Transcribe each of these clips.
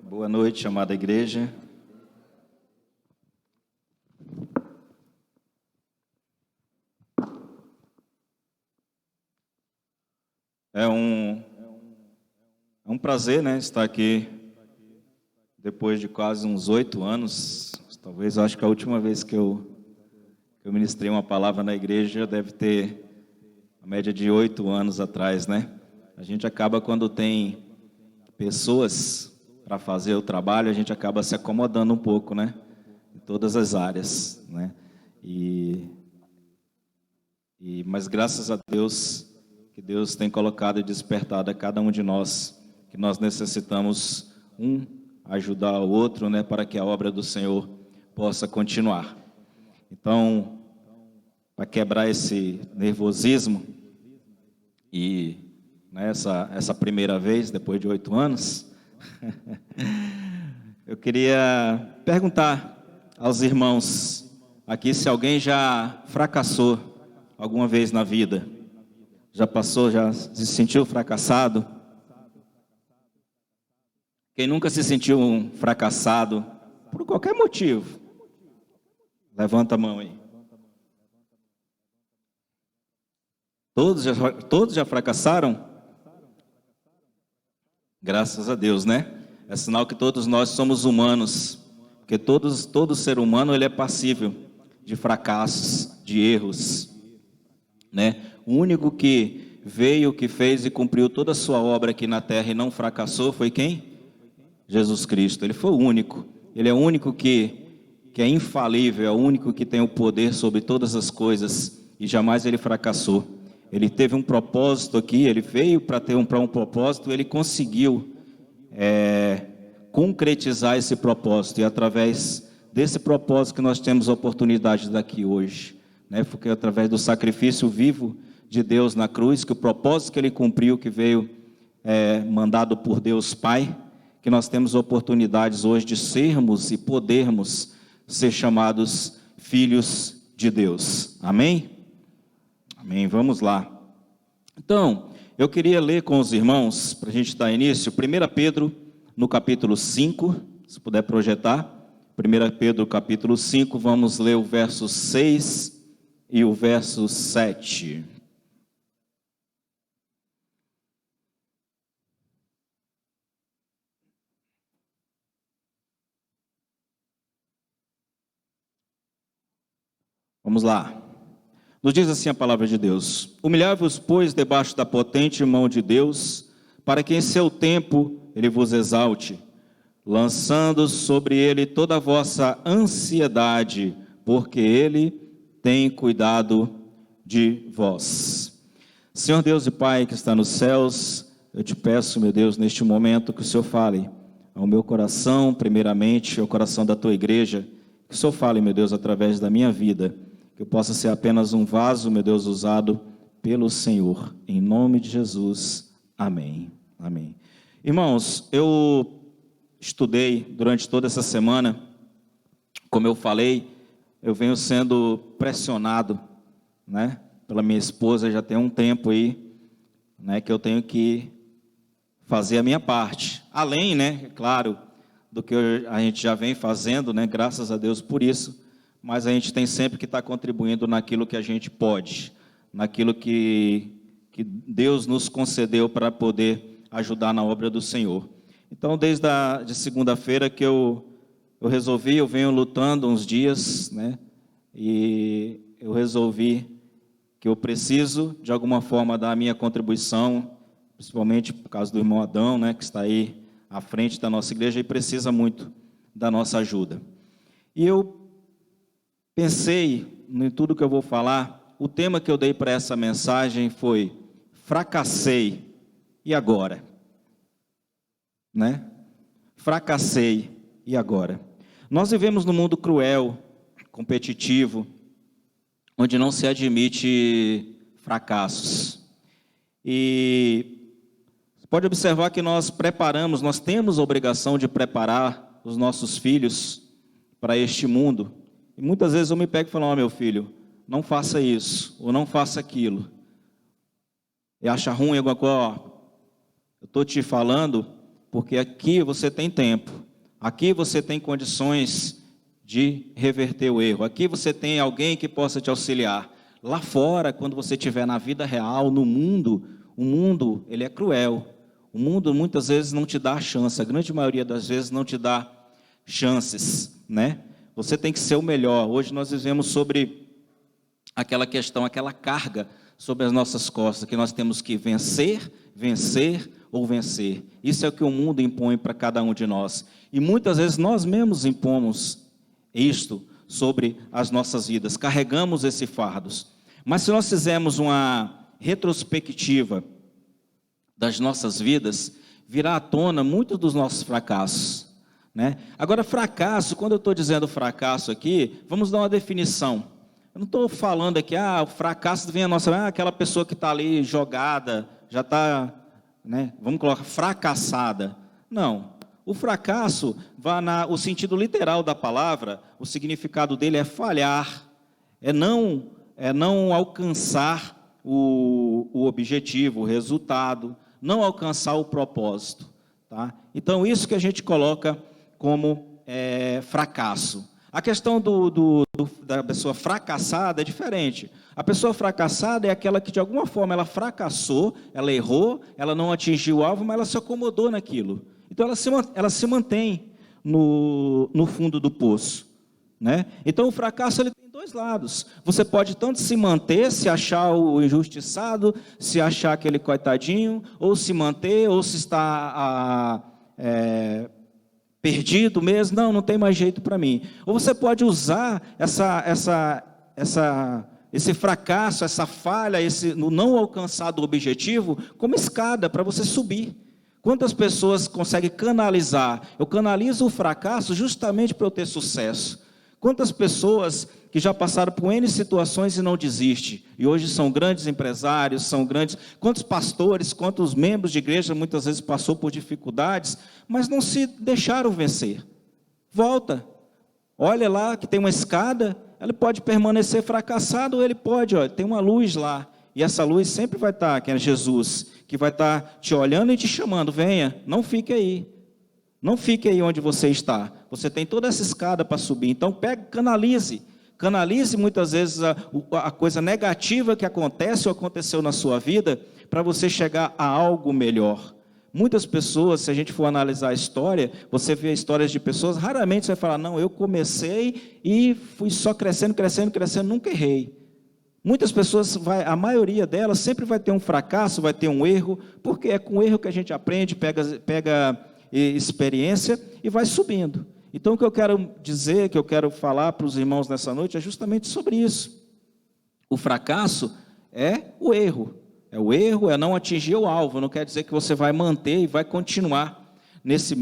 Boa noite, amada igreja. É um prazer, né, estar aqui depois de quase uns 8 anos. Talvez, acho que a última vez que eu ministrei uma palavra na igreja deve ter a média de 8 anos atrás, né? A gente acaba, quando tem pessoas para fazer o trabalho, a gente acaba se acomodando um pouco, né? Em todas as áreas, né? Mas graças a Deus, que Deus tem colocado e despertado a cada um de nós, que nós necessitamos ajudar o outro, né? Para que a obra do Senhor possa continuar. Então, para quebrar esse nervosismo e essa primeira vez, depois de 8 anos, eu queria perguntar aos irmãos aqui se alguém já fracassou alguma vez na vida. Já passou, já se sentiu fracassado? Quem nunca se sentiu fracassado por qualquer motivo? Levanta a mão aí. Todos já fracassaram? Graças a Deus, né? É sinal que todos nós somos humanos, porque todo ser humano ele é passível de fracassos, de erros, né? O único que veio, que fez e cumpriu toda a sua obra aqui na terra e não fracassou foi quem? Jesus Cristo. Ele foi o único. Ele é o único que é infalível, é o único que tem o poder sobre todas as coisas e jamais ele fracassou. Ele teve um propósito aqui, ele veio para um propósito, ele conseguiu concretizar esse propósito, e através desse propósito que nós temos a oportunidade daqui hoje, né? Porque através do sacrifício vivo de Deus na cruz, que o propósito que ele cumpriu, que veio mandado por Deus Pai, que nós temos oportunidades hoje de sermos e podermos ser chamados filhos de Deus. Amém? Amém, vamos lá. Então, eu queria ler com os irmãos, para a gente dar início, 1 Pedro, no capítulo 5, se puder projetar, 1 Pedro, capítulo 5, vamos ler o verso 6 e o verso 7. Vamos lá. Nos diz assim a palavra de Deus: humilhai-vos, pois, debaixo da potente mão de Deus, para que em seu tempo ele vos exalte, lançando sobre ele toda a vossa ansiedade, porque ele tem cuidado de vós. Senhor Deus e Pai que está nos céus, eu te peço, meu Deus, neste momento, que o Senhor fale ao meu coração, primeiramente, ao coração da tua igreja, que o Senhor fale, meu Deus, através da minha vida, que eu possa ser apenas um vaso, meu Deus, usado pelo Senhor, em nome de Jesus, amém, amém. Irmãos, eu estudei durante toda essa semana, como eu falei, eu venho sendo pressionado, né, pela minha esposa, já tem um tempo aí, né, que eu tenho que fazer a minha parte, além, né, claro, do que a gente já vem fazendo, né, graças a Deus por isso, mas a gente tem sempre que estar contribuindo naquilo que a gente pode, naquilo que Deus nos concedeu para poder ajudar na obra do Senhor. Então, desde de segunda-feira que eu resolvi, eu venho lutando uns dias, né? E eu resolvi que eu preciso, de alguma forma, dar a minha contribuição, principalmente por causa do irmão Adão, né? Que está aí à frente da nossa igreja e precisa muito da nossa ajuda. E eu pensei em tudo que eu vou falar. O tema que eu dei para essa mensagem foi: fracassei, e agora? Né? Fracassei, e agora? Nós vivemos num mundo cruel, competitivo, onde não se admite fracassos. E pode observar que nós temos a obrigação de preparar os nossos filhos para este mundo. E muitas vezes eu me pego e falo: meu filho, não faça isso, ou não faça aquilo. E acha ruim alguma coisa, eu estou te falando porque aqui você tem tempo, aqui você tem condições de reverter o erro, aqui você tem alguém que possa te auxiliar. Lá fora, quando você estiver na vida real, no mundo, o mundo ele é cruel. O mundo muitas vezes não te dá a chance, a grande maioria das vezes não te dá chances, né? Você tem que ser o melhor. Hoje nós vivemos sobre aquela questão, aquela carga sobre as nossas costas, que nós temos que vencer, vencer ou vencer. Isso é o que o mundo impõe para cada um de nós. E muitas vezes nós mesmos impomos isto sobre as nossas vidas, carregamos esse fardo. Mas se nós fizermos uma retrospectiva das nossas vidas, virá à tona muitos dos nossos fracassos, né? Agora, fracasso, quando eu estou dizendo fracasso aqui, vamos dar uma definição. Eu não estou falando aqui, o fracasso vem a nossa, aquela pessoa que está ali jogada, já está, né, vamos colocar, fracassada. Não, o fracasso vai o sentido literal da palavra, o significado dele é falhar, é não alcançar o objetivo, o resultado, não alcançar o propósito, tá? Então, isso que a gente coloca como fracasso. A questão da pessoa fracassada é diferente. A pessoa fracassada é aquela que, de alguma forma, ela fracassou, ela errou, ela não atingiu o alvo, mas ela se acomodou naquilo. Então, ela se mantém no fundo do poço, né? Então, o fracasso ele tem dois lados. Você pode tanto se manter, se achar o injustiçado, se achar aquele coitadinho, ou se manter, ou se está perdido mesmo, não tem mais jeito para mim. Ou você pode usar esse fracasso, essa falha, no não alcançar do objetivo, como escada para você subir. Quantas pessoas conseguem canalizar? Eu canalizo o fracasso justamente para eu ter sucesso. Quantas pessoas que já passaram por N situações e não desistem, e hoje são grandes empresários, quantos pastores, quantos membros de igreja muitas vezes passou por dificuldades, mas não se deixaram vencer. Volta, olha lá que tem uma escada, ele pode permanecer fracassado, ou ele pode, tem uma luz lá, e essa luz sempre vai estar, que é Jesus, que vai estar te olhando e te chamando, venha, não fique aí. Não fique aí onde você está. Você tem toda essa escada para subir. Então, canalize. Canalize muitas vezes a coisa negativa que acontece ou aconteceu na sua vida para você chegar a algo melhor. Muitas pessoas, se a gente for analisar a história, você vê histórias de pessoas, raramente você vai falar, não, eu comecei e fui só crescendo, nunca errei. Muitas pessoas, a maioria delas sempre vai ter um fracasso, vai ter um erro, porque é com o erro que a gente aprende, pega experiência e vai subindo. Então, o que eu quero dizer, que eu quero falar para os irmãos nessa noite, é justamente sobre isso. O fracasso é o erro. É o erro, é não atingir o alvo. Não quer dizer que você vai manter e vai continuar nessa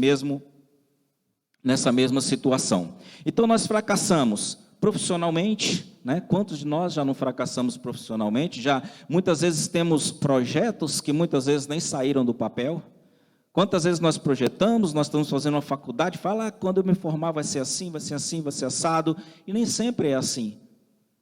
mesma situação. Então, nós fracassamos profissionalmente, né? Quantos de nós já não fracassamos profissionalmente? Já muitas vezes temos projetos que muitas vezes nem saíram do papel. Quantas vezes nós projetamos, nós estamos fazendo uma faculdade, fala, quando eu me formar vai ser assim, vai ser assim, vai ser assado, e nem sempre é assim.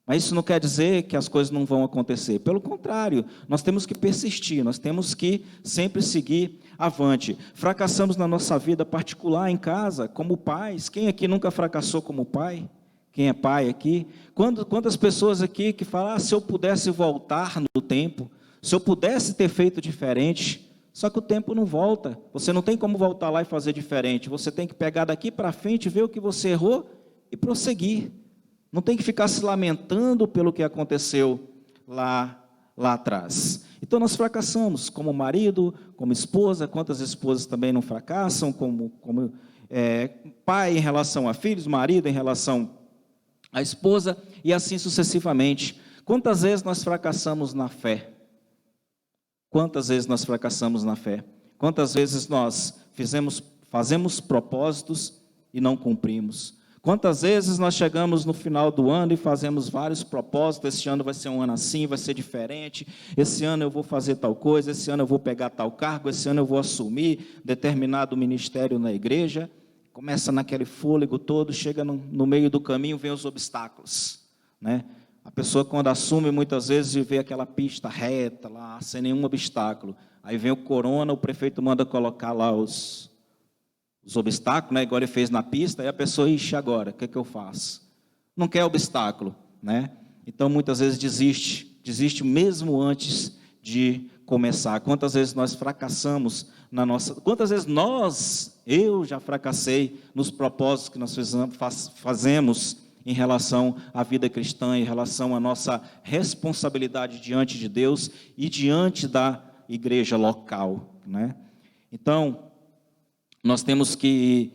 Mas isso não quer dizer que as coisas não vão acontecer. Pelo contrário, nós temos que persistir, nós temos que sempre seguir avante. Fracassamos na nossa vida particular, em casa, como pais. Quem aqui nunca fracassou como pai? Quem é pai aqui? Quantas pessoas aqui que falam, se eu pudesse voltar no tempo, se eu pudesse ter feito diferente. Só que o tempo não volta, você não tem como voltar lá e fazer diferente, você tem que pegar daqui para frente, ver o que você errou e prosseguir. Não tem que ficar se lamentando pelo que aconteceu lá atrás. Então nós fracassamos como marido, como esposa, quantas esposas também não fracassam, como pai em relação a filhos, marido em relação à esposa, e assim sucessivamente. Quantas vezes nós fracassamos na fé? Quantas vezes nós fracassamos na fé? Quantas vezes nós fazemos propósitos e não cumprimos? Quantas vezes nós chegamos no final do ano e fazemos vários propósitos, esse ano vai ser um ano assim, vai ser diferente, esse ano eu vou fazer tal coisa, esse ano eu vou pegar tal cargo, esse ano eu vou assumir determinado ministério na igreja, começa naquele fôlego todo, chega no meio do caminho, vem os obstáculos, né? A pessoa, quando assume, muitas vezes, vê aquela pista reta lá, sem nenhum obstáculo. Aí vem o corona, o prefeito manda colocar lá os os obstáculos, né? Igual ele fez na pista, e a pessoa, ixi, agora, o que é que eu faço? Não quer obstáculo, né? Então, muitas vezes desiste mesmo antes de começar. Quantas vezes nós fracassamos na nossa... Quantas vezes eu já fracassei nos propósitos que nós fazemos em relação à vida cristã, em relação à nossa responsabilidade diante de Deus e diante da igreja local, né? Então, nós temos que...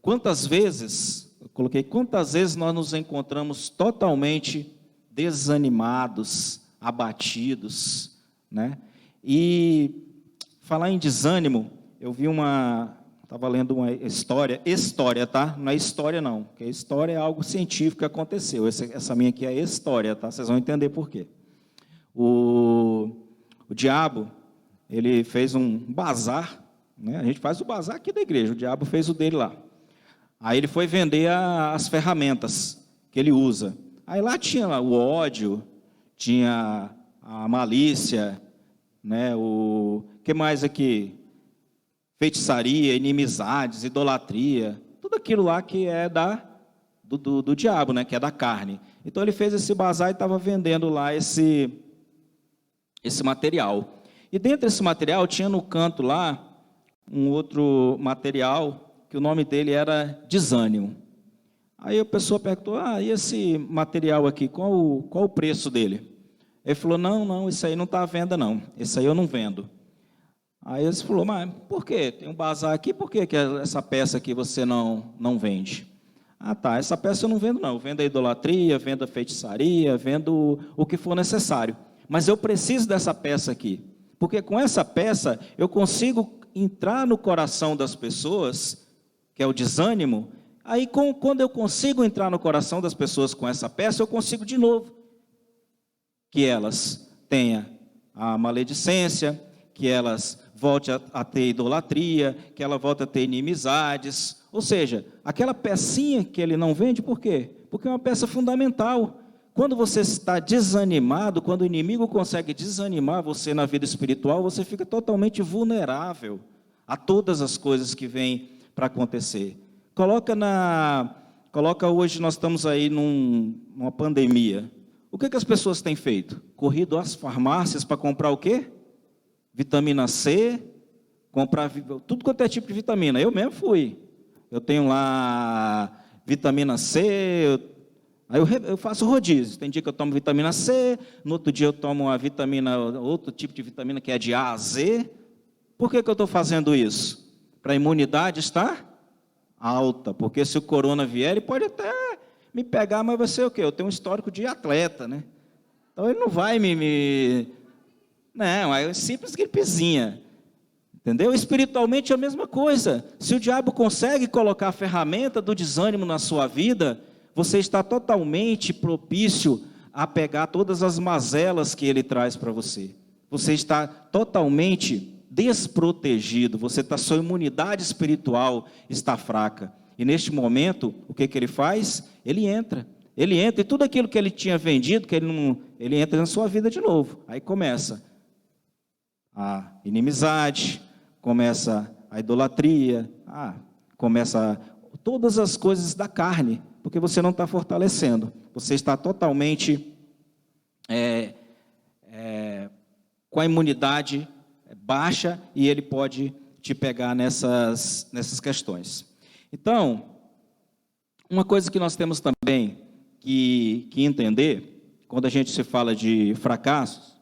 quantas vezes nós nos encontramos totalmente desanimados, abatidos, né? E falar em desânimo, eu vi estava lendo uma história, tá? Não é história não, porque história é algo científico que aconteceu, essa minha aqui é história, tá? Vocês vão entender por quê. O diabo, ele fez um bazar, né? A gente faz o bazar aqui da igreja, o diabo fez o dele lá. Aí ele foi vender as ferramentas que ele usa. Aí lá tinha o ódio, tinha a malícia, né? O que mais aqui? Feitiçaria, inimizades, idolatria, tudo aquilo lá que é do diabo, né? Que é da carne. Então ele fez esse bazar e estava vendendo lá esse material. E dentro desse material tinha no canto lá um outro material que o nome dele era desânimo. Aí a pessoa perguntou, e esse material aqui, qual o preço dele? Ele falou, não, isso aí não está à venda não, esse aí eu não vendo. Aí ele falou, mas por quê? Tem um bazar aqui, por que essa peça aqui você não vende? Tá, essa peça eu não vendo não, eu vendo a idolatria, vendo a feitiçaria, vendo o que for necessário. Mas eu preciso dessa peça aqui, porque com essa peça eu consigo entrar no coração das pessoas, que é o desânimo. Aí quando eu consigo entrar no coração das pessoas com essa peça, eu consigo de novo que elas tenham a maledicência, que elas voltem a ter idolatria, que ela volte a ter inimizades. Ou seja, aquela pecinha que ele não vende, por quê? Porque é uma peça fundamental. Quando você está desanimado, quando o inimigo consegue desanimar você na vida espiritual, você fica totalmente vulnerável a todas as coisas que vêm para acontecer. Coloca hoje, nós estamos aí numa pandemia. O que as pessoas têm feito? Corrido às farmácias para comprar o quê? Vitamina C, comprar tudo quanto é tipo de vitamina. Eu mesmo fui. Eu tenho lá vitamina C, aí eu faço rodízio. Tem dia que eu tomo vitamina C, no outro dia eu tomo outro tipo de vitamina que é de A a Z. Por que eu estou fazendo isso? Para a imunidade estar alta, porque se o corona vier, ele pode até me pegar, mas vai ser o quê? Eu tenho um histórico de atleta, né? Então ele não vai Não, é simples gripezinha. Entendeu? Espiritualmente é a mesma coisa. Se o diabo consegue colocar a ferramenta do desânimo na sua vida, você está totalmente propício a pegar todas as mazelas que ele traz para você. Você está totalmente desprotegido, sua imunidade espiritual está fraca. E neste momento, o que ele faz? Ele entra e tudo aquilo que ele tinha vendido, ele entra na sua vida de novo. Aí começa a inimizade, começa a idolatria, começa todas as coisas da carne, porque você não está fortalecendo, você está totalmente com a imunidade baixa e ele pode te pegar nessas questões. Então, uma coisa que nós temos também que entender, quando a gente se fala de fracassos,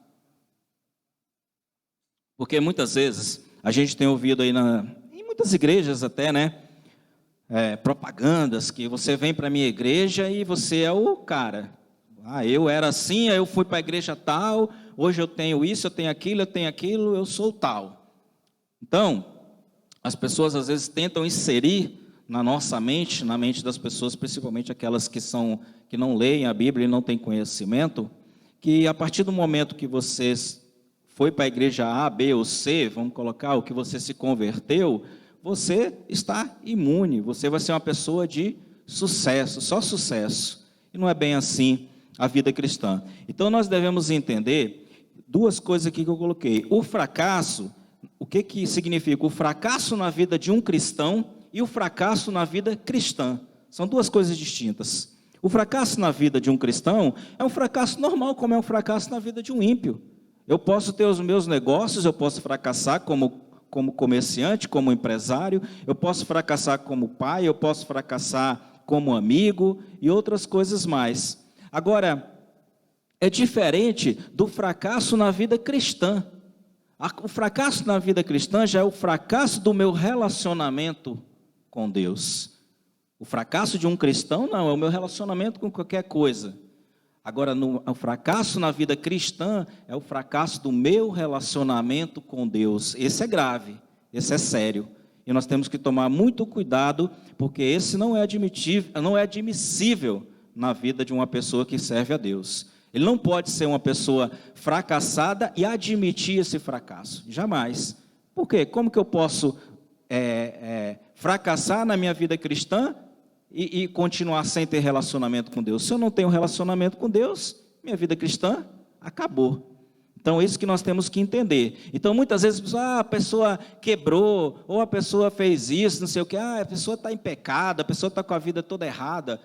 porque muitas vezes a gente tem ouvido aí em muitas igrejas até, né, propagandas que você vem para a minha igreja e você é o cara. Eu era assim, aí eu fui para a igreja tal, hoje eu tenho isso, eu tenho aquilo, eu sou tal. Então, as pessoas às vezes tentam inserir na nossa mente, na mente das pessoas, principalmente aquelas que não leem a Bíblia e não têm conhecimento, que a partir do momento que você foi para a igreja A, B ou C, vamos colocar, o que você se converteu, você está imune, você vai ser uma pessoa de sucesso, só sucesso. E não é bem assim a vida cristã. Então nós devemos entender duas coisas aqui que eu coloquei. O fracasso o que que significa o fracasso na vida de um cristão e o fracasso na vida cristã. São duas coisas distintas. O fracasso na vida de um cristão é um fracasso normal, como é um fracasso na vida de um ímpio. Eu posso ter os meus negócios, eu posso fracassar como comerciante, como empresário, eu posso fracassar como pai, eu posso fracassar como amigo e outras coisas mais. Agora, é diferente do fracasso na vida cristã. O fracasso na vida cristã já é o fracasso do meu relacionamento com Deus. O fracasso de um cristão não, é o meu relacionamento com qualquer coisa. Agora, o fracasso na vida cristã é o fracasso do meu relacionamento com Deus. Esse é grave, esse é sério. E nós temos que tomar muito cuidado, porque esse não é admissível na vida de uma pessoa que serve a Deus. Ele não pode ser uma pessoa fracassada e admitir esse fracasso. Jamais. Por quê? Como que eu posso fracassar na minha vida cristã e continuar sem ter relacionamento com Deus? Se eu não tenho relacionamento com Deus, minha vida cristã acabou. Então, é isso que nós temos que entender. Então, muitas vezes, a pessoa quebrou, ou a pessoa fez isso, não sei o que, a pessoa está em pecado, a pessoa está com a vida toda errada.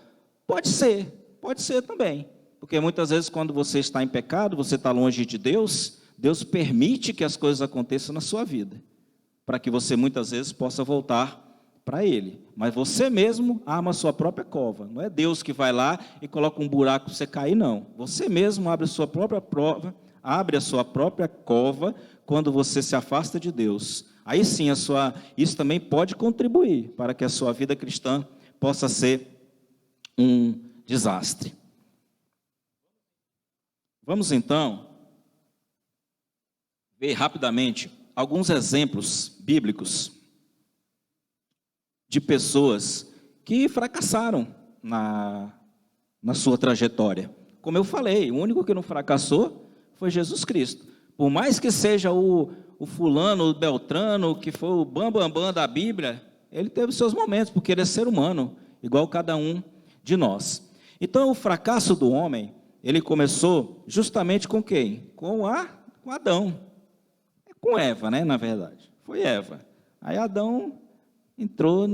Pode ser também. Porque muitas vezes, quando você está em pecado, você está longe de Deus, Deus permite que as coisas aconteçam na sua vida, para que você muitas vezes possa voltar para Ele. Mas você mesmo arma a sua própria cova. Não é Deus que vai lá e coloca um buraco para você cair, não. Você mesmo abre a sua própria prova, abre a sua própria cova quando você se afasta de Deus. Aí sim, isso também pode contribuir para que a sua vida cristã possa ser um desastre. Vamos então ver rapidamente alguns exemplos bíblicos de pessoas que fracassaram na sua trajetória. Como eu falei, o único que não fracassou foi Jesus Cristo. Por mais que seja o fulano, o Beltrano, que foi o bambambam da Bíblia, ele teve seus momentos, porque ele é ser humano, igual cada um de nós. Então, o fracasso do homem, ele começou justamente com quem? Com Adão. Com Eva, né, na verdade. Foi Eva. Aí Adão entrou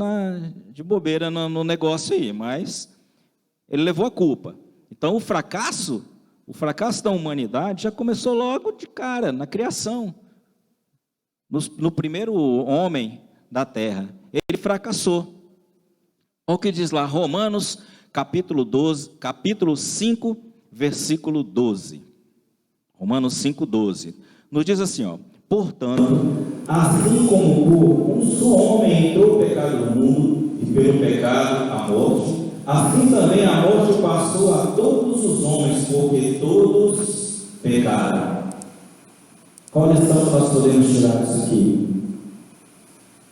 de bobeira no negócio aí, mas ele levou a culpa. Então, o fracasso da humanidade já começou logo de cara, na criação. No primeiro homem da terra. Ele fracassou. Olha o que diz lá, Romanos, capítulo 5, versículo 12. Romanos 5, 12. Nos diz assim, ó: portanto, assim como por um só homem entrou o pecado no mundo, e pelo pecado a morte, assim também a morte passou a todos os homens, porque todos pecaram. Qual lição nós podemos tirar disso aqui?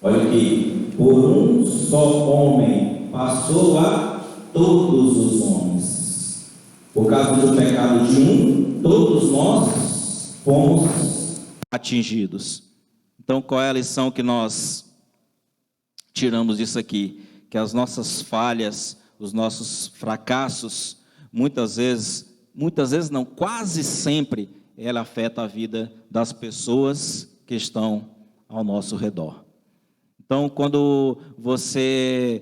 Olha aqui, por um só homem passou a todos os homens. Por causa do pecado de um, todos nós fomos atingidos. Então, qual é a lição que nós tiramos disso aqui? Que as nossas falhas, os nossos fracassos, muitas vezes não, quase sempre, ela afeta a vida das pessoas que estão ao nosso redor. Então, quando você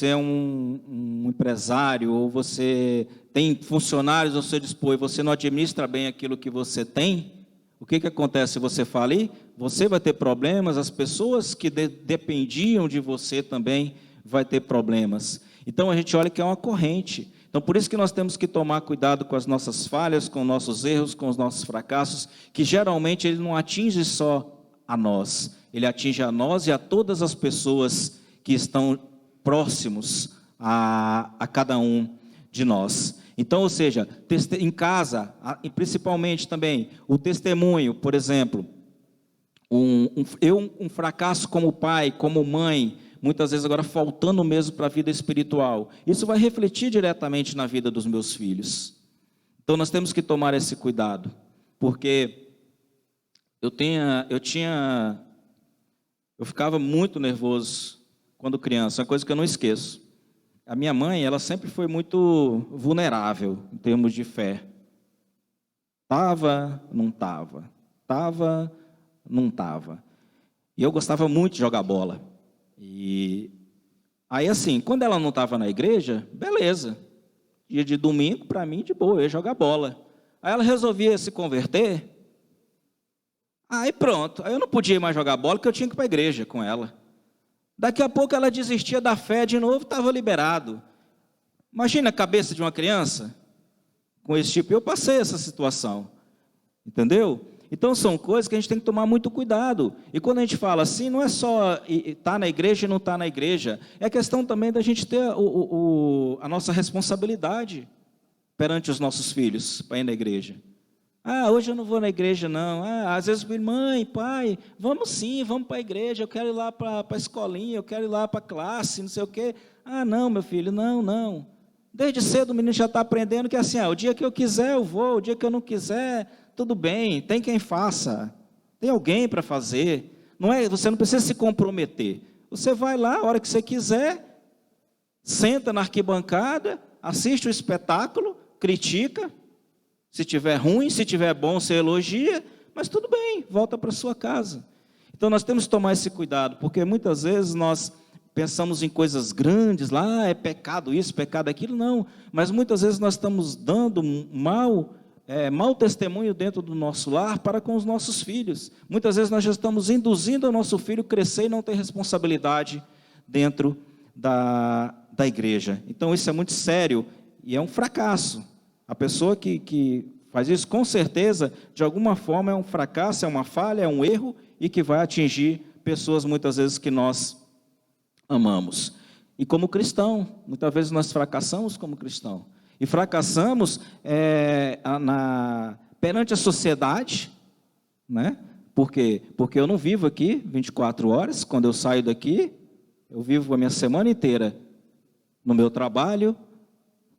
é um empresário, ou você tem funcionários ao seu dispor, e você não administra bem aquilo que você tem, o que acontece se você falir? Você vai ter problemas, as pessoas que dependiam de você também vai ter problemas. Então, a gente olha que é uma corrente. Então, por isso que nós temos que tomar cuidado com as nossas falhas, com os nossos erros, com os nossos fracassos, que geralmente ele não atinge só a nós, ele atinge a nós e a todas as pessoas que estão próximos a cada um de nós. Então, ou seja, em casa, e principalmente também, o testemunho, por exemplo, um fracasso como pai, como mãe, muitas vezes agora faltando mesmo para a vida espiritual, isso vai refletir diretamente na vida dos meus filhos. Então, nós temos que tomar esse cuidado, porque eu ficava muito nervoso quando criança, é uma coisa que eu não esqueço. A minha mãe, ela sempre foi muito vulnerável em termos de fé. Estava, não estava. Estava, não estava. E eu gostava muito de jogar bola. E aí assim, quando ela não estava na igreja, beleza. Dia de domingo, para mim, de boa, eu ia jogar bola. Aí ela resolvia se converter. Aí pronto, aí eu não podia mais jogar bola, porque eu tinha que ir para a igreja com ela. Daqui a pouco ela desistia da fé de novo, estava liberado. Imagina a cabeça de uma criança com esse tipo. Eu passei essa situação, entendeu? Então são coisas que a gente tem que tomar muito cuidado. E quando a gente fala assim, não é só estar na igreja e não estar na igreja. É questão também da gente ter a nossa responsabilidade perante os nossos filhos para ir na igreja. Ah, hoje eu não vou na igreja não. Ah, às vezes o filho, mãe, pai, vamos sim, vamos para a igreja, eu quero ir lá para a escolinha, eu quero ir lá para a classe, não sei o quê. Ah, não, meu filho, não. Desde cedo o menino já está aprendendo que assim, o dia que eu quiser eu vou, o dia que eu não quiser, tudo bem, tem quem faça, tem alguém para fazer. Você não precisa se comprometer. Você vai lá, a hora que você quiser, senta na arquibancada, assiste o espetáculo, critica. Se tiver ruim, se tiver bom, você elogia, mas tudo bem, volta para sua casa. Então nós temos que tomar esse cuidado, porque muitas vezes nós pensamos em coisas grandes, lá é pecado isso, pecado aquilo, não. Mas muitas vezes nós estamos dando mau testemunho dentro do nosso lar para com os nossos filhos. Muitas vezes nós já estamos induzindo o nosso filho a crescer e não ter responsabilidade dentro da igreja. Então isso é muito sério e é um fracasso. A pessoa que faz isso, com certeza, de alguma forma é um fracasso, é uma falha, é um erro e que vai atingir pessoas muitas vezes que nós amamos. E como cristão, muitas vezes nós fracassamos como cristão. E fracassamos perante a sociedade, né? Por quê? Porque eu não vivo aqui 24 horas, quando eu saio daqui, eu vivo a minha semana inteira no meu trabalho,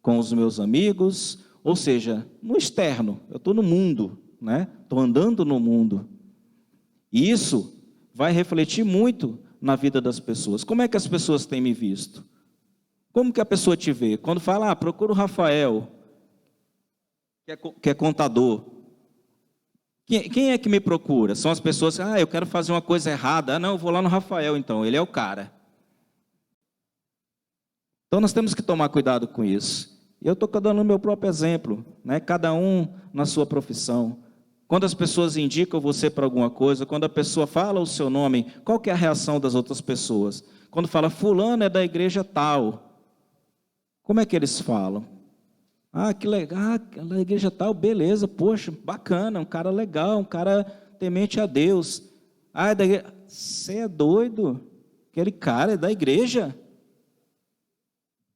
com os meus amigos, ou seja, no externo, eu estou no mundo, né? Estou andando no mundo. E isso vai refletir muito na vida das pessoas. Como é que as pessoas têm me visto? Como que a pessoa te vê? Quando fala, procura o Rafael, que é contador. Quem é que me procura? São as pessoas, eu quero fazer uma coisa errada. Não, eu vou lá no Rafael então, ele é o cara. Então nós temos que tomar cuidado com isso. Eu estou dando o meu próprio exemplo, né? Cada um na sua profissão. Quando as pessoas indicam você para alguma coisa, quando a pessoa fala o seu nome, qual que é a reação das outras pessoas? Quando fala, fulano é da igreja tal, como é que eles falam? Que legal, da igreja tal, beleza, poxa, bacana, um cara legal, um cara temente a Deus. Você é doido? Aquele cara é da igreja?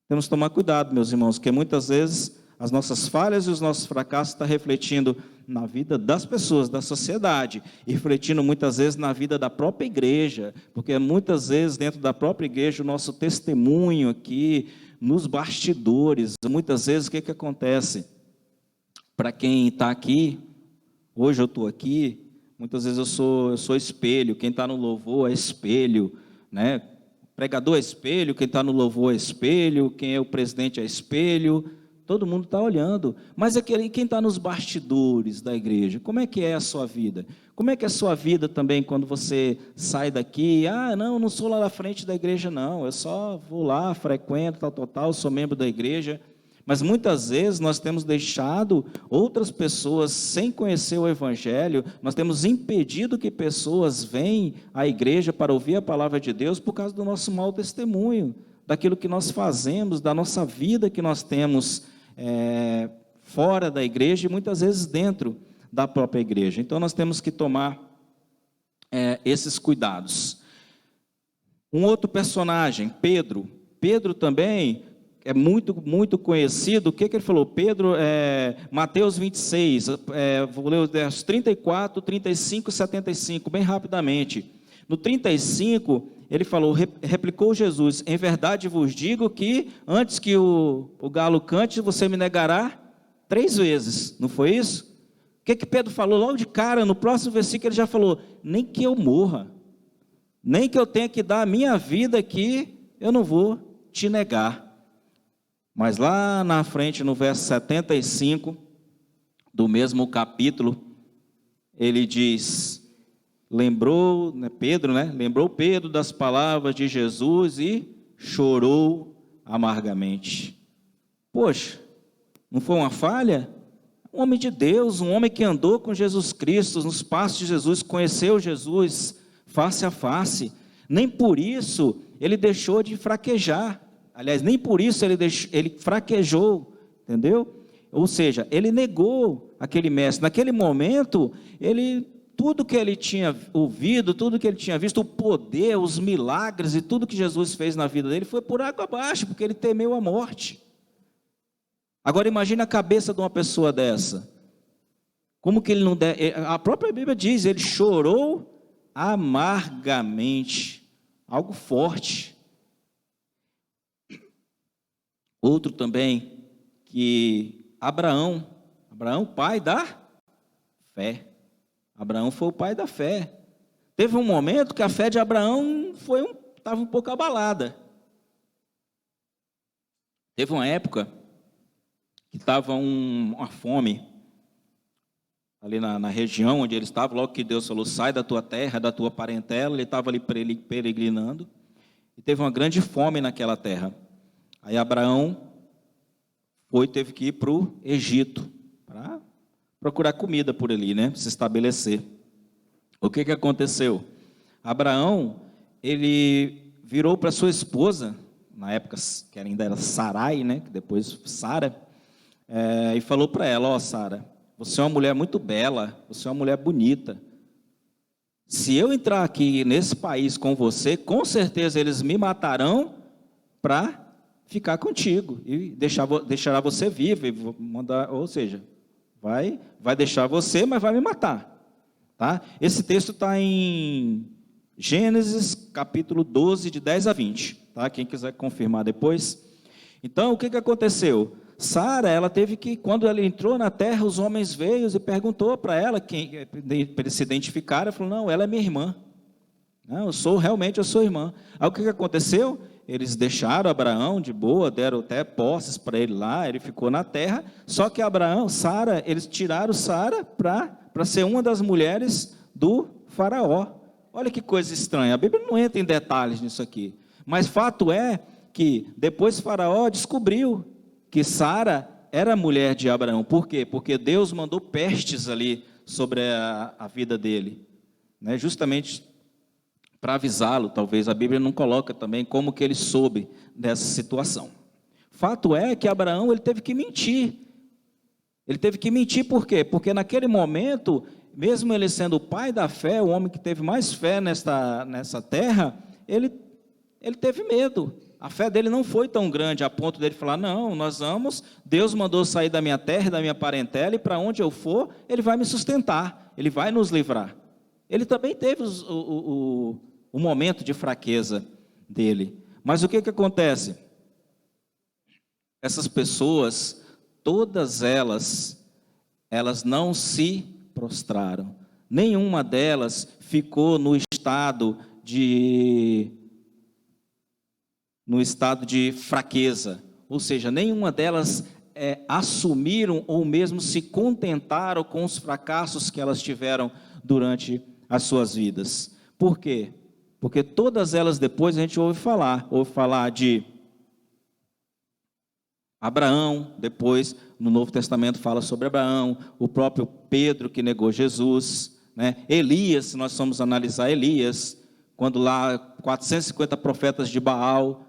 Temos que tomar cuidado, meus irmãos, porque muitas vezes as nossas falhas e os nossos fracassos estão refletindo na vida das pessoas, da sociedade, e refletindo muitas vezes na vida da própria igreja, porque muitas vezes dentro da própria igreja o nosso testemunho aqui, nos bastidores, muitas vezes o que acontece? Para quem está aqui, hoje eu estou aqui, muitas vezes eu sou espelho, quem está no louvor é espelho, né? Pregador é espelho, quem está no louvor é espelho, quem é o presidente é espelho, todo mundo está olhando. Mas quem está nos bastidores da igreja, como é que é a sua vida? Como é que é a sua vida também quando você sai daqui? Não sou lá na frente da igreja não, eu só vou lá, frequento, tal, sou membro da igreja. Mas muitas vezes nós temos deixado outras pessoas sem conhecer o Evangelho, nós temos impedido que pessoas venham à igreja para ouvir a palavra de Deus por causa do nosso mau testemunho, daquilo que nós fazemos, da nossa vida que nós temos fora da igreja e muitas vezes dentro da própria igreja. Então nós temos que tomar esses cuidados. Um outro personagem, Pedro. Pedro também é muito conhecido. O que ele falou? Pedro, Mateus 26, vou ler os versos 34, 35 e 75, bem rapidamente. No 35, ele falou, replicou Jesus, em verdade vos digo que antes que o galo cante, você me negará 3 vezes, não foi isso? O que Pedro falou logo de cara? No próximo versículo ele já falou, nem que eu morra, nem que eu tenha que dar a minha vida aqui, eu não vou te negar. Mas lá na frente, no verso 75, do mesmo capítulo, ele diz, lembrou, Pedro, lembrou Pedro das palavras de Jesus e chorou amargamente. Poxa, não foi uma falha? Um homem de Deus, um homem que andou com Jesus Cristo, nos passos de Jesus, conheceu Jesus face a face, nem por isso ele deixou de fraquejar, aliás, nem por isso ele fraquejou, entendeu? Ou seja, ele negou aquele mestre, naquele momento, tudo que ele tinha ouvido, tudo que ele tinha visto, o poder, os milagres e tudo que Jesus fez na vida dele, foi por água abaixo, porque ele temeu a morte. Agora imagine a cabeça de uma pessoa dessa, como que ele não a própria Bíblia diz, ele chorou amargamente, algo forte. Outro também, que Abraão, pai da fé, Abraão foi o pai da fé, teve um momento que a fé de Abraão estava um pouco abalada, teve uma época que estava uma fome, ali na região onde ele estava, logo que Deus falou, sai da tua terra, da tua parentela, ele estava ali peregrinando, e teve uma grande fome naquela terra. Aí Abraão teve que ir para o Egito, para procurar comida por ali, se estabelecer. O que aconteceu? Abraão, ele virou para sua esposa, na época que ainda era Sarai, que depois Sara, e falou para ela, Sara, você é uma mulher muito bela, você é uma mulher bonita, se eu entrar aqui nesse país com você, com certeza eles me matarão para ficar contigo, e deixará você viva, e mandar, ou seja, vai deixar você, mas vai me matar, tá? Esse texto está em Gênesis capítulo 12, de 10 a 20, tá? Quem quiser confirmar depois. Então, o que aconteceu? Sara, ela teve que, quando ela entrou na terra, os homens veio e perguntou para ela, para eles se identificarem, ela falou, não, ela é minha irmã. Não, eu sou irmã. Aí o que aconteceu? Eles deixaram Abraão de boa, deram até posses para ele lá, ele ficou na terra, só que eles tiraram Sara para ser uma das mulheres do faraó. Olha que coisa estranha, a Bíblia não entra em detalhes nisso aqui, mas fato é que depois faraó descobriu que Sara era mulher de Abraão. Por quê? Porque Deus mandou pestes ali sobre a vida dele, justamente para avisá-lo. Talvez a Bíblia não coloca também como que ele soube dessa situação. Fato é que Abraão, ele teve que mentir. Ele teve que mentir por quê? Porque naquele momento, mesmo ele sendo o pai da fé, o homem que teve mais fé nessa terra, ele teve medo. A fé dele não foi tão grande a ponto dele falar, não, Deus mandou sair da minha terra, da minha parentela, e para onde eu for, ele vai me sustentar, ele vai nos livrar. Ele também teve o momento de fraqueza dele. Mas o que acontece? Essas pessoas, todas elas não se prostraram. Nenhuma delas ficou no estado de fraqueza, ou seja, nenhuma delas assumiram ou mesmo se contentaram com os fracassos que elas tiveram durante as suas vidas. Por quê? Porque todas elas depois a gente ouve falar de Abraão, depois no Novo Testamento fala sobre Abraão, o próprio Pedro que negou Jesus, Elias, se nós formos analisar Elias, quando lá 450 profetas de Baal,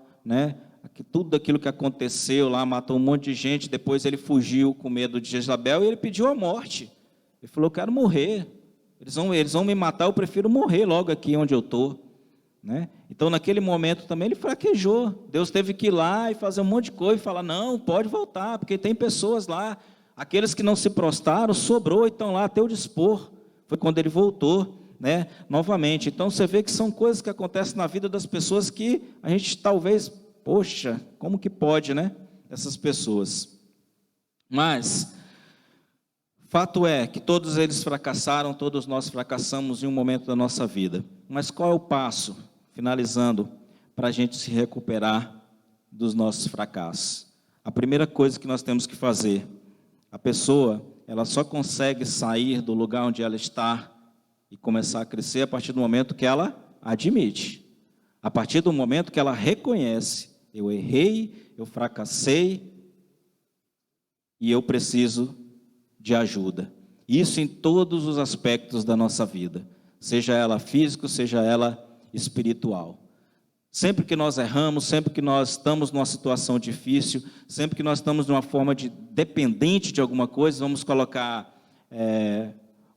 tudo aquilo que aconteceu lá, matou um monte de gente, depois ele fugiu com medo de Jezabel e ele pediu a morte. Ele falou, eu quero morrer, eles vão me matar, eu prefiro morrer logo aqui onde eu estou. Então naquele momento também ele fraquejou, Deus teve que ir lá e fazer um monte de coisa e falar, não, pode voltar, porque tem pessoas lá, aqueles que não se prostraram, sobrou e estão lá a teu dispor. Foi quando ele voltou, novamente. Então você vê que são coisas que acontecem na vida das pessoas que a gente talvez, poxa, como que pode, essas pessoas. Mas fato é que todos eles fracassaram, todos nós fracassamos em um momento da nossa vida. Mas qual é o passo, finalizando, para a gente se recuperar dos nossos fracassos? A primeira coisa que nós temos que fazer, a pessoa, ela só consegue sair do lugar onde ela está e começar a crescer a partir do momento que ela admite, a partir do momento que ela reconhece: eu errei, eu fracassei e eu preciso de ajuda. Isso em todos os aspectos da nossa vida, seja ela físico, seja ela espiritual. Sempre que nós erramos, sempre que nós estamos numa situação difícil, sempre que nós estamos numa forma de dependente de alguma coisa, vamos colocar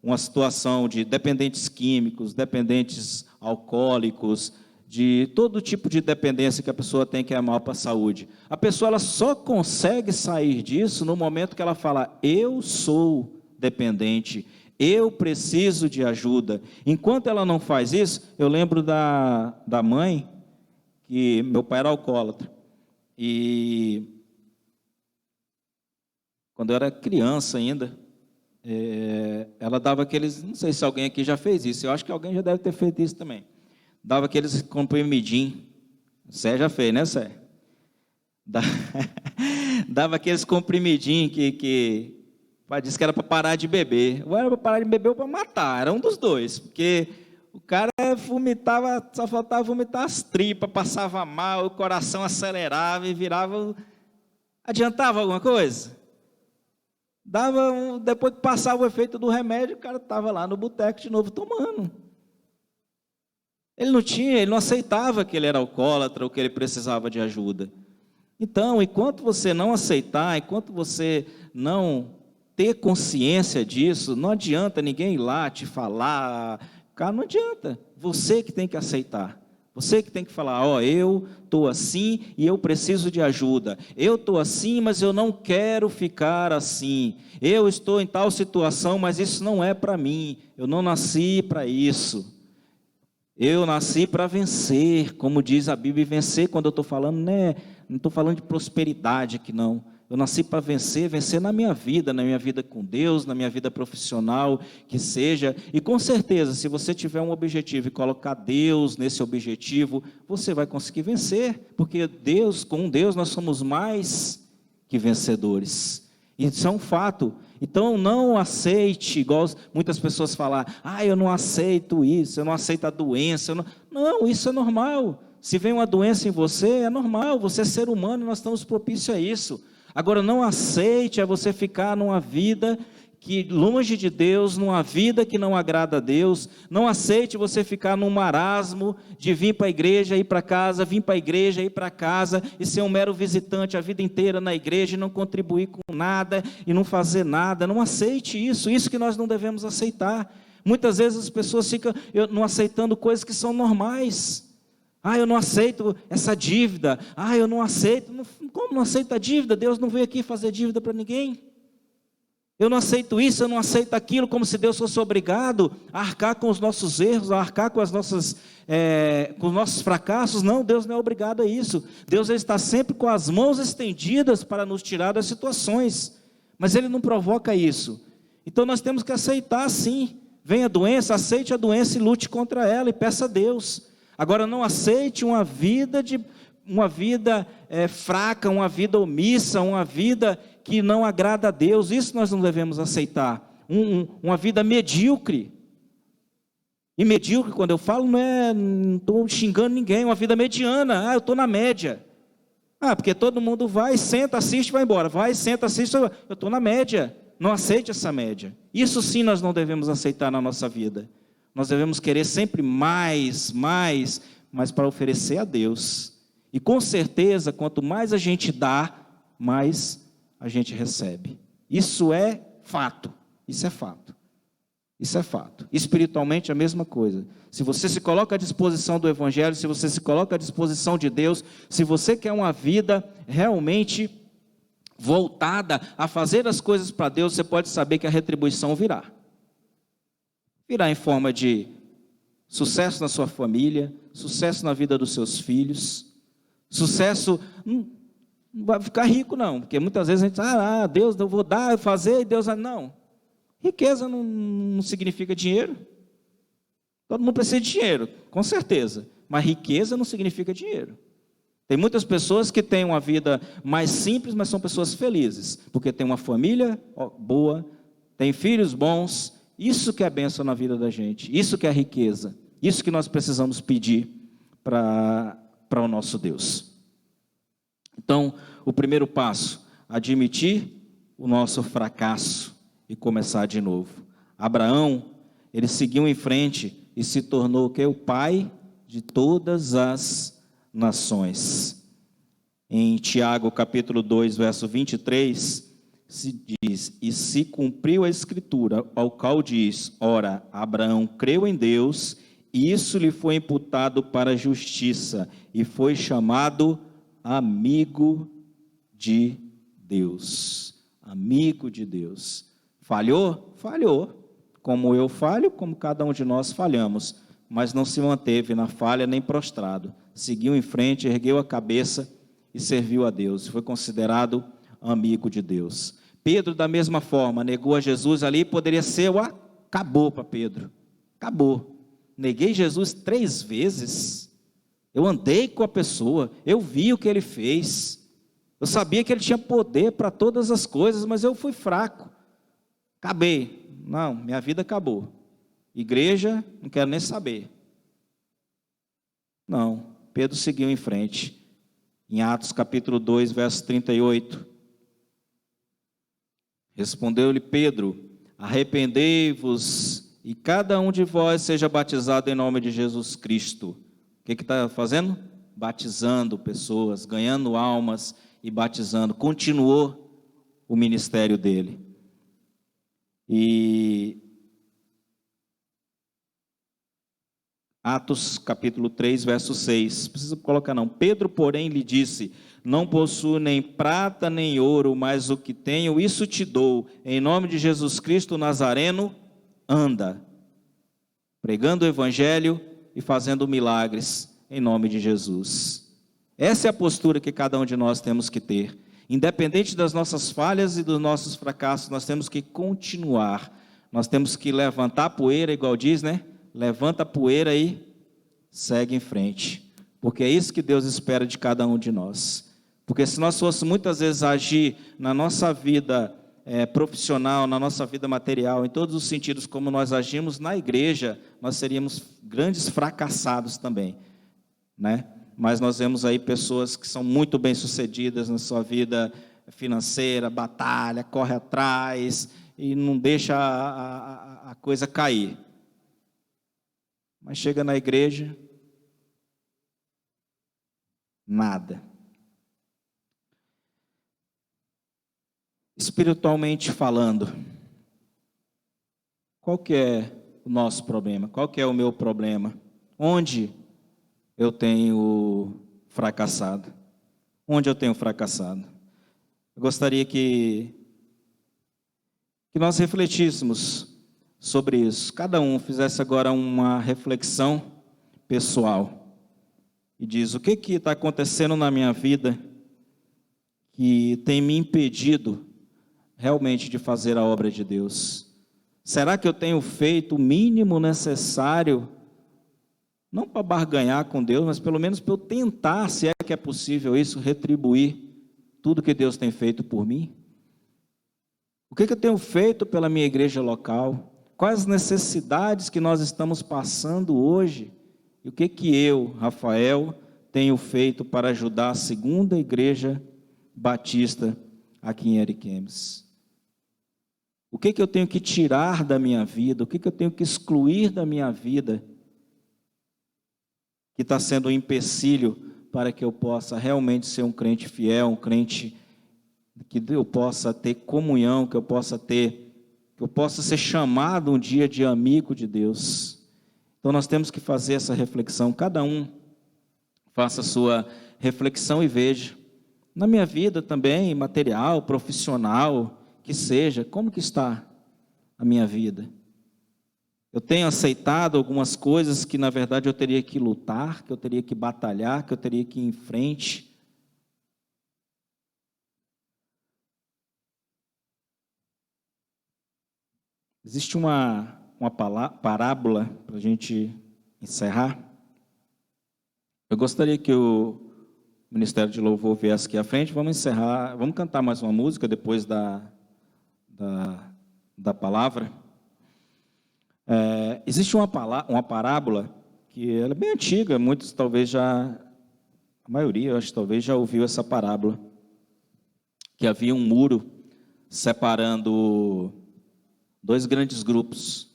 uma situação de dependentes químicos, dependentes alcoólicos, de todo tipo de dependência que a pessoa tem que é mal para a saúde. A pessoa ela só consegue sair disso no momento que ela fala: eu sou dependente, eu preciso de ajuda. Enquanto ela não faz isso, eu lembro da mãe, que meu pai era alcoólatra, e quando eu era criança ainda, ela dava aqueles, não sei se alguém aqui já fez isso, eu acho que alguém já deve ter feito isso também, dava aqueles comprimidinhos, Sé já fez, né, Sé? Dava aqueles comprimidinhos que disse que era para parar de beber, ou era para parar de beber ou para matar, era um dos dois, porque o cara vomitava, só faltava vomitar as tripas, passava mal, o coração acelerava e virava. Adiantava alguma coisa? Depois que passava o efeito do remédio, o cara estava lá no boteco de novo tomando. Ele não aceitava que ele era alcoólatra ou que ele precisava de ajuda. Então, enquanto você não aceitar, enquanto você não ter consciência disso, não adianta ninguém ir lá te falar. Cara, não adianta, você que tem que aceitar, você que tem que falar: eu estou assim e eu preciso de ajuda, eu estou assim, mas eu não quero ficar assim, eu estou em tal situação, mas isso não é para mim, eu não nasci para isso, eu nasci para vencer, como diz a Bíblia. E vencer, quando eu estou falando, né, não estou falando de prosperidade aqui não. Eu nasci para vencer na minha vida com Deus, na minha vida profissional, que seja. E com certeza, se você tiver um objetivo e colocar Deus nesse objetivo, você vai conseguir vencer, porque com Deus nós somos mais que vencedores. Isso é um fato. Então não aceite, igual muitas pessoas falam: eu não aceito isso, eu não aceito a doença. Não, isso é normal. Se vem uma doença em você, é normal, você é ser humano e nós estamos propícios a isso. Agora, não aceite você ficar numa vida que longe de Deus, numa vida que não agrada a Deus. Não aceite você ficar num marasmo de vir para a igreja, ir para casa, vir para a igreja, ir para casa e ser um mero visitante a vida inteira na igreja e não contribuir com nada e não fazer nada. Não aceite isso que nós não devemos aceitar. Muitas vezes as pessoas ficam não aceitando coisas que são normais. Eu não aceito essa dívida. Eu não aceito. Como não aceita a dívida? Deus não veio aqui fazer dívida para ninguém. Eu não aceito isso, eu não aceito aquilo, como se Deus fosse obrigado a arcar com os nossos erros, a arcar com os nossos fracassos. Não, Deus não é obrigado a isso. Deus ele está sempre com as mãos estendidas para nos tirar das situações. Mas Ele não provoca isso. Então nós temos que aceitar sim. Vem a doença, aceite a doença e lute contra ela e peça a Deus. Agora, não aceite uma vida fraca, uma vida omissa, uma vida que não agrada a Deus. Isso nós não devemos aceitar. Uma vida medíocre. E medíocre, quando eu falo, não estou xingando ninguém. Uma vida mediana. Eu estou na média. Porque todo mundo vai, senta, assiste e vai embora. Vai, senta, assiste, eu estou na média. Não aceite essa média. Isso sim nós não devemos aceitar na nossa vida. Nós devemos querer sempre mais para oferecer a Deus. E com certeza, quanto mais a gente dá, mais a gente recebe. Isso é fato. Isso é fato. Isso é fato. Espiritualmente a mesma coisa. Se você se coloca à disposição do Evangelho, se você se coloca à disposição de Deus, se você quer uma vida realmente voltada a fazer as coisas para Deus, você pode saber que a retribuição virá. Virá em forma de sucesso na sua família, sucesso na vida dos seus filhos, sucesso, não vai ficar rico não, porque muitas vezes a gente diz, Deus, eu vou dar, fazer, e Deus, não. Riqueza não significa dinheiro. Todo mundo precisa de dinheiro, com certeza, mas riqueza não significa dinheiro. Tem muitas pessoas que têm uma vida mais simples, mas são pessoas felizes, porque tem uma família boa, tem filhos bons, Isso que é bênção na vida da gente, isso que é riqueza, isso que nós precisamos pedir para o nosso Deus. Então, o primeiro passo, admitir o nosso fracasso e começar de novo. Abraão, ele seguiu em frente e se tornou o pai de todas as nações. Em Tiago, capítulo 2, verso 23, se diz: e se cumpriu a escritura, ao qual diz: ora, Abraão creu em Deus, e isso lhe foi imputado para a justiça, e foi chamado amigo de Deus. Amigo de Deus. Falhou? Falhou. Como eu falho, como cada um de nós falhamos, mas não se manteve na falha nem prostrado. Seguiu em frente, ergueu a cabeça e serviu a Deus. Foi considerado amigo de Deus. Pedro, da mesma forma, negou a Jesus ali, poderia ser acabou para Pedro. Acabou. Neguei Jesus 3 vezes. Eu andei com a pessoa, eu vi o que ele fez. Eu sabia que ele tinha poder para todas as coisas, mas eu fui fraco. Acabei. Não, minha vida acabou. Igreja, não quero nem saber. Não, Pedro seguiu em frente. Em Atos capítulo 2, verso 38. Respondeu-lhe Pedro: arrependei-vos e cada um de vós seja batizado em nome de Jesus Cristo. O que está fazendo? Batizando pessoas, ganhando almas e batizando. Continuou o ministério dele. E Atos capítulo 3, verso 6, precisa colocar não. Pedro, porém, lhe disse: não possuo nem prata nem ouro, mas o que tenho, isso te dou. Em nome de Jesus Cristo Nazareno, anda, pregando o evangelho e fazendo milagres em nome de Jesus. Essa é a postura que cada um de nós temos que ter. Independente das nossas falhas e dos nossos fracassos, nós temos que continuar. Nós temos que levantar a poeira, igual diz, né? Levanta a poeira e segue em frente. Porque é isso que Deus espera de cada um de nós. Porque se nós fôssemos muitas vezes agir na nossa vida profissional, na nossa vida material, em todos os sentidos como nós agimos na igreja, nós seríamos grandes fracassados também, né? Mas nós vemos aí pessoas que são muito bem-sucedidas na sua vida financeira, batalha, corre atrás e não deixa a coisa cair. Mas chega na igreja, nada. Espiritualmente falando, qual que é o nosso problema? Qual que é o meu problema? Onde eu tenho fracassado? Onde eu tenho fracassado? Eu gostaria que nós refletíssemos sobre isso. Cada um fizesse agora uma reflexão pessoal. E diz: o que está acontecendo na minha vida que tem me impedido realmente de fazer a obra de Deus? Será que eu tenho feito o mínimo necessário, não para barganhar com Deus, mas pelo menos para eu tentar, se é que é possível isso, retribuir tudo que Deus tem feito por mim? O que eu tenho feito pela minha igreja local? Quais as necessidades que nós estamos passando hoje? E o que eu, Rafael, tenho feito para ajudar a segunda igreja batista aqui em Ariquemes? O que eu tenho que tirar da minha vida? O que eu tenho que excluir da minha vida que está sendo um empecilho para que eu possa realmente ser um crente fiel, um crente que eu possa ter comunhão, que eu possa ser chamado um dia de amigo de Deus? Então nós temos que fazer essa reflexão. Cada um faça a sua reflexão e veja. Na minha vida também, material, profissional, que seja, como que está a minha vida? Eu tenho aceitado algumas coisas que na verdade eu teria que lutar, que eu teria que batalhar, que eu teria que ir em frente. Existe uma parábola para a gente encerrar. Eu gostaria que o Ministério de Louvor viesse aqui à frente. Vamos encerrar, vamos cantar mais uma música depois da palavra. Existe uma parábola que ela é bem antiga, muitos talvez já, a maioria, eu acho, talvez já ouviu essa parábola, que havia um muro separando dois grandes grupos.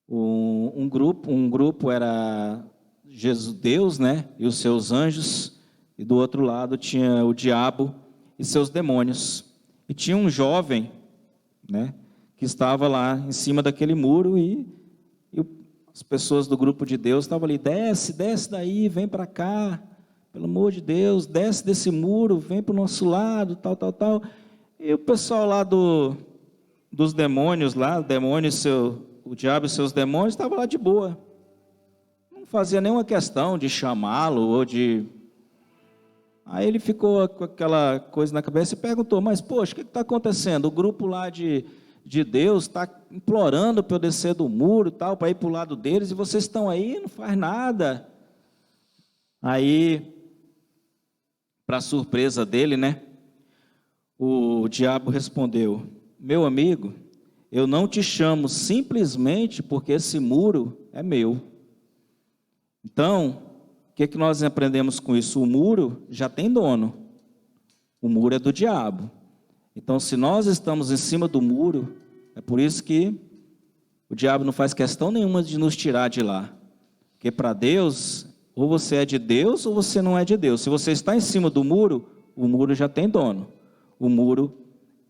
Um grupo era Jesus, Deus, né, e os seus anjos, e do outro lado tinha o diabo e seus demônios. E tinha um jovem, né, que estava lá em cima daquele muro e as pessoas do grupo de Deus estavam ali: desce daí, vem para cá, pelo amor de Deus, desce desse muro, vem para o nosso lado, tal. E o pessoal lá dos demônios lá, o diabo e seus demônios estavam lá de boa, não fazia nenhuma questão de chamá-lo ou de... Aí ele ficou com aquela coisa na cabeça e perguntou: mas poxa, o que está acontecendo? O grupo lá de Deus está implorando para eu descer do muro, tal, para ir para o lado deles, e vocês estão aí, não faz nada. Aí, para surpresa dele, né, o diabo respondeu: meu amigo, eu não te chamo simplesmente porque esse muro é meu. Então, o que nós aprendemos com isso? O muro já tem dono, o muro é do diabo. Então, se nós estamos em cima do muro, é por isso que o diabo não faz questão nenhuma de nos tirar de lá. Porque para Deus, ou você é de Deus ou você não é de Deus. Se você está em cima do muro, o muro já tem dono. O muro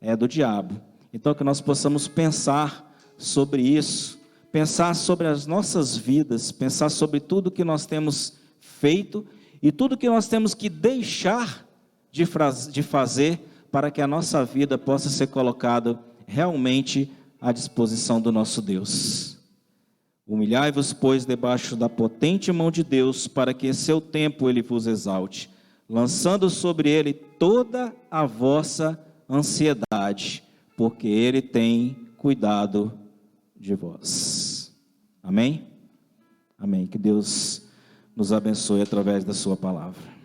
é do diabo. Então, que nós possamos pensar sobre isso, pensar sobre as nossas vidas, pensar sobre tudo que nós temos feito e tudo que nós temos que deixar de fazer para que a nossa vida possa ser colocada realmente à disposição do nosso Deus. Humilhai-vos, pois, debaixo da potente mão de Deus, para que em seu tempo ele vos exalte, lançando sobre ele toda a vossa ansiedade, porque ele tem cuidado de vós. Amém? Amém. Que Deus nos abençoe através da sua palavra.